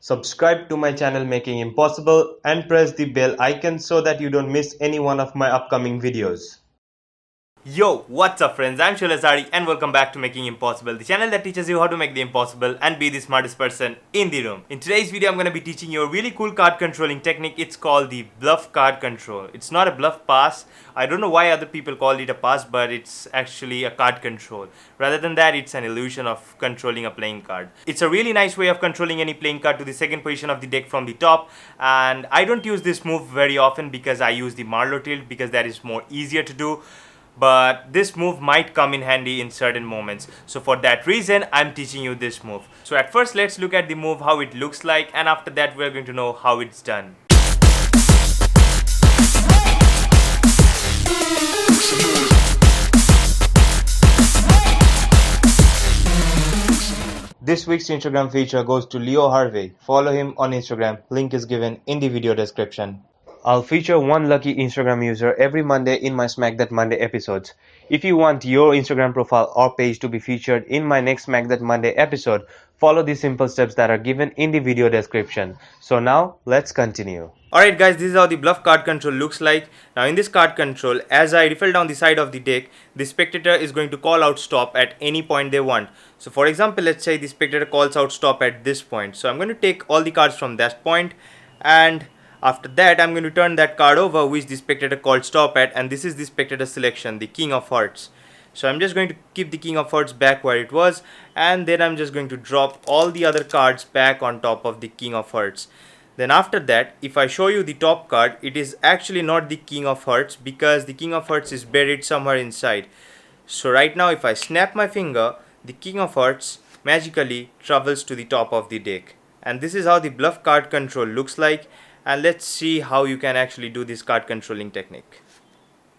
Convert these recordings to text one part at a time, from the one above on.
Subscribe to my channel Making Impossible and press the bell icon so that you don't miss any one of my upcoming videos. Yo, what's up friends, I'm Shulazari and welcome back to Making Impossible, the channel that teaches you how to make the impossible and be the smartest person in the room. In today's video, I'm going to be teaching you a really cool card controlling technique. It's called the Bluff card control. It's not a bluff pass. I don't know why other people call it a pass, but it's actually a card control. Rather than that, it's an illusion of controlling a playing card. It's a really nice way of controlling any playing card to the second position of the deck from the top, and I don't use this move very often because I use the Marlowe tilt because that is more easier to do. But this move might come in handy in certain moments, so for that reason I'm teaching you this move. So at first let's look at the move, how it looks like, and after that we're going to know how it's done. This week's Instagram feature goes to Leo Harvey. Follow him on Instagram. Link is given in the video description. I'll feature one lucky Instagram user every Monday in my Smack That Monday episodes. If you want your Instagram profile or page to be featured in my next Smack That Monday episode, follow the simple steps that are given in the video description. So now, let's continue. Alright guys, this is how the Bluff card control looks like. Now in this card control, as I riffle down the side of the deck, the spectator is going to call out stop at any point they want. So for example, let's say the spectator calls out stop at this point. So I'm going to take all the cards from that point, and after that I'm going to turn that card over which the spectator called stop at, and this is the spectator selection, the King of Hearts. So I'm just going to keep the King of Hearts back where it was, and then I'm just going to drop all the other cards back on top of the King of Hearts. Then after that, if I show you the top card, it is actually not the King of Hearts because the King of Hearts is buried somewhere inside. So right now if I snap my finger, the King of Hearts magically travels to the top of the deck. And this is how the Bluff card control looks like. And let's see how you can actually do this card controlling technique.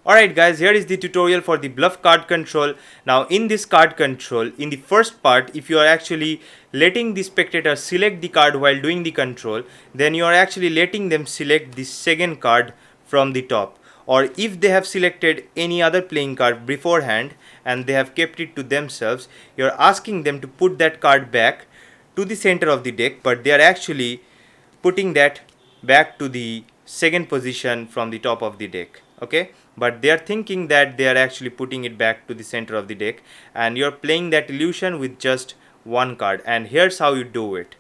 Alright guys, here is the tutorial for the Bluff card control. Now in this card control, in the first part, if you are actually letting the spectator select the card while doing the control, then you are actually letting them select the second card from the top. Or if they have selected any other playing card beforehand and they have kept it to themselves, you are asking them to put that card back to the center of the deck, but they are actually putting that back to the second position from the top of the deck. Okay, but they are thinking that they are actually putting it back to the center of the deck, and you're playing that illusion with just one card. And here's how you do it.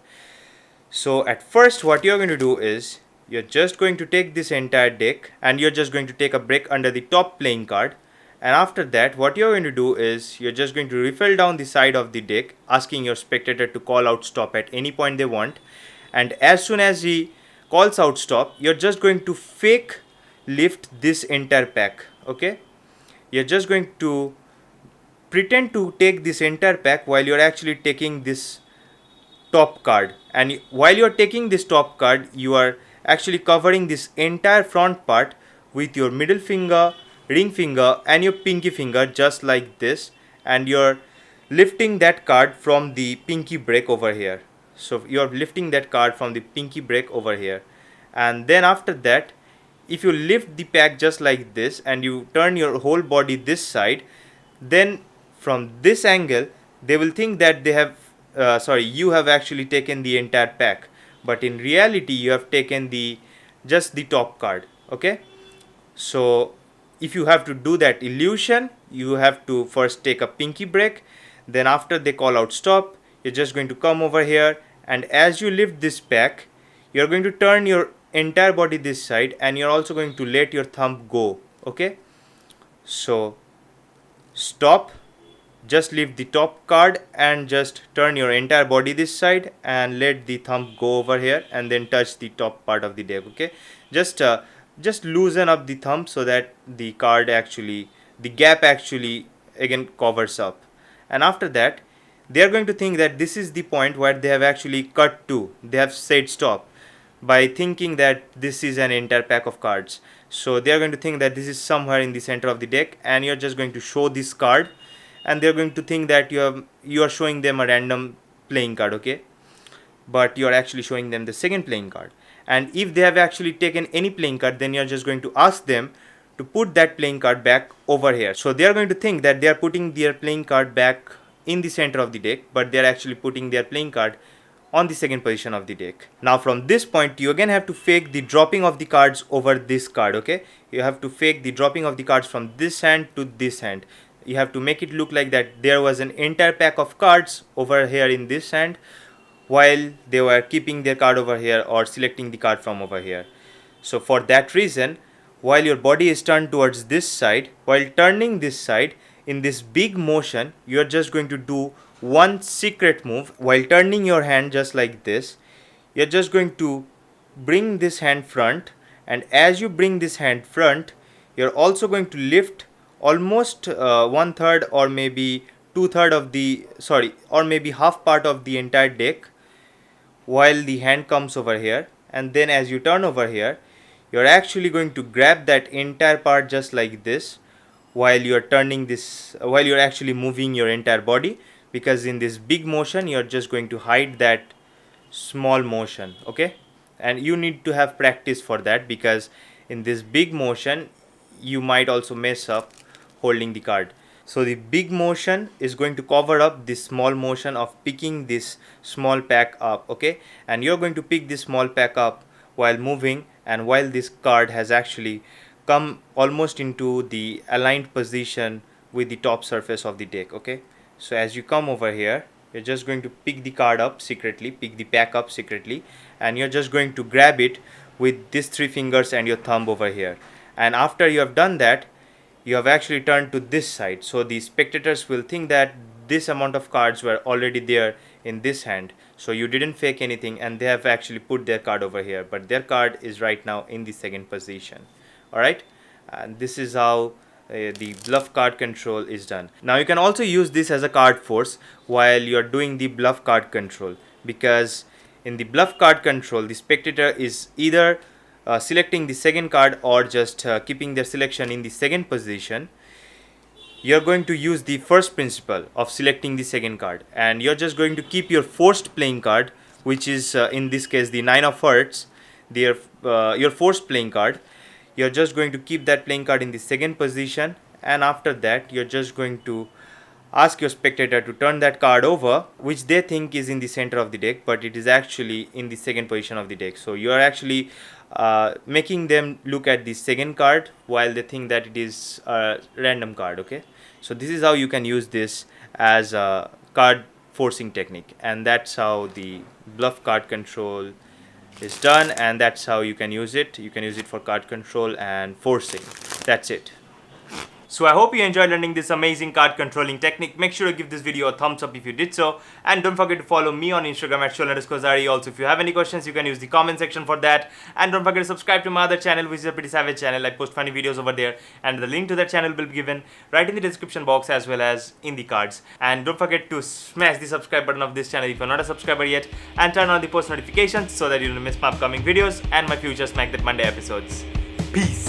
So at first what you're going to do is you're just going to take this entire deck and you're just going to take a break under the top playing card, and after that what you're going to do is you're just going to riffle down the side of the deck, asking your spectator to call out stop at any point they want. And as soon as he calls out stop, you're just going to fake lift this entire pack. Okay, you're just going to pretend to take this entire pack while you're actually taking this top card, and while you're taking this top card you are actually covering this entire front part with your middle finger, ring finger and your pinky finger, just like this, and you're lifting that card from the pinky break over here. So you're lifting that card from the pinky break over here, and then after that if you lift the pack just like this and you turn your whole body this side, then from this angle they will think that they have you have actually taken the entire pack, but in reality you have taken just the top card. Okay, so if you have to do that illusion, you have to first take a pinky break, then after they call out stop, you're just going to come over here, and as you lift this pack you're going to turn your entire body this side and you're also going to let your thumb go. Okay, so stop, just leave the top card and just turn your entire body this side and let the thumb go over here and then touch the top part of the deck. Okay, just loosen up the thumb so that the gap actually again covers up, and after that they are going to think that this is the point where they have actually cut to, they have said stop by thinking that this is an entire pack of cards. So they are going to think that this is somewhere in the center of the deck, and you're just going to show this card, and they're going to think that you are showing them a random playing card. Okay, but you're actually showing them the second playing card, and if they have actually taken any playing card, then you're just going to ask them to put that playing card back over here. So they are going to think that they are putting their playing card back in the center of the deck, but they are actually putting their playing card on the second position of the deck. Now from this point you again have to fake the dropping of the cards over this card, okay? You have to fake the dropping of the cards from this hand to this hand. You have to make it look like that there was an entire pack of cards over here in this hand while they were keeping their card over here or selecting the card from over here. So for that reason, while your body is turned towards this side, while turning this side, in this big motion, you are just going to do one secret move. While turning your hand just like this, you are just going to bring this hand front, and as you bring this hand front, you are also going to lift almost 1/3 or maybe 2/3 of the, or maybe half part of the entire deck while the hand comes over here, and then as you turn over here, you're actually going to grab that entire part just like this while you're turning this, while you're actually moving your entire body, because in this big motion you're just going to hide that small motion, okay? And you need to have practice for that, because in this big motion you might also mess up holding the card. So the big motion is going to cover up this small motion of picking this small pack up, okay? And you're going to pick this small pack up while moving, and while this card has actually come almost into the aligned position with the top surface of the deck, okay? So as you come over here, you're just going to pick the card up secretly, pick the pack up secretly, and you're just going to grab it with these 3 fingers and your thumb over here. And after you have done that, you have actually turned to this side, so the spectators will think that this amount of cards were already there in this hand, so you didn't fake anything, and they have actually put their card over here, but their card is right now in the second position. Alright, and this is how the bluff card control is done. Now you can also use this as a card force while you're doing the bluff card control, because in the bluff card control the spectator is either selecting the second card or just keeping their selection in the second position. You're going to use the first principle of selecting the second card, and you're just going to keep your forced playing card, which is in this case the 9 of hearts, your forced playing card. You're just going to keep that playing card in the second position, and after that you're just going to ask your spectator to turn that card over, which they think is in the center of the deck, but it is actually in the second position of the deck. So you are actually making them look at the second card while they think that it is a random card, okay? So this is how you can use this as a card forcing technique, and that's how the bluff card control is done, and that's how you can use it. You can use it for card control and forcing. That's it. So I hope you enjoyed learning this amazing card controlling technique. Make sure to give this video a thumbs up if you did so, and don't forget to follow me on Instagram at @Shol_Zari. Also, if you have any questions, you can use the comment section for that, and don't forget to subscribe to my other channel, which is a pretty savage channel. I post funny videos over there, and the link to that channel will be given right in the description box as well as in the cards. And don't forget to smash the subscribe button of this channel if you're not a subscriber yet, and turn on the post notifications so that you don't miss my upcoming videos and my future Smack That Monday episodes. Peace.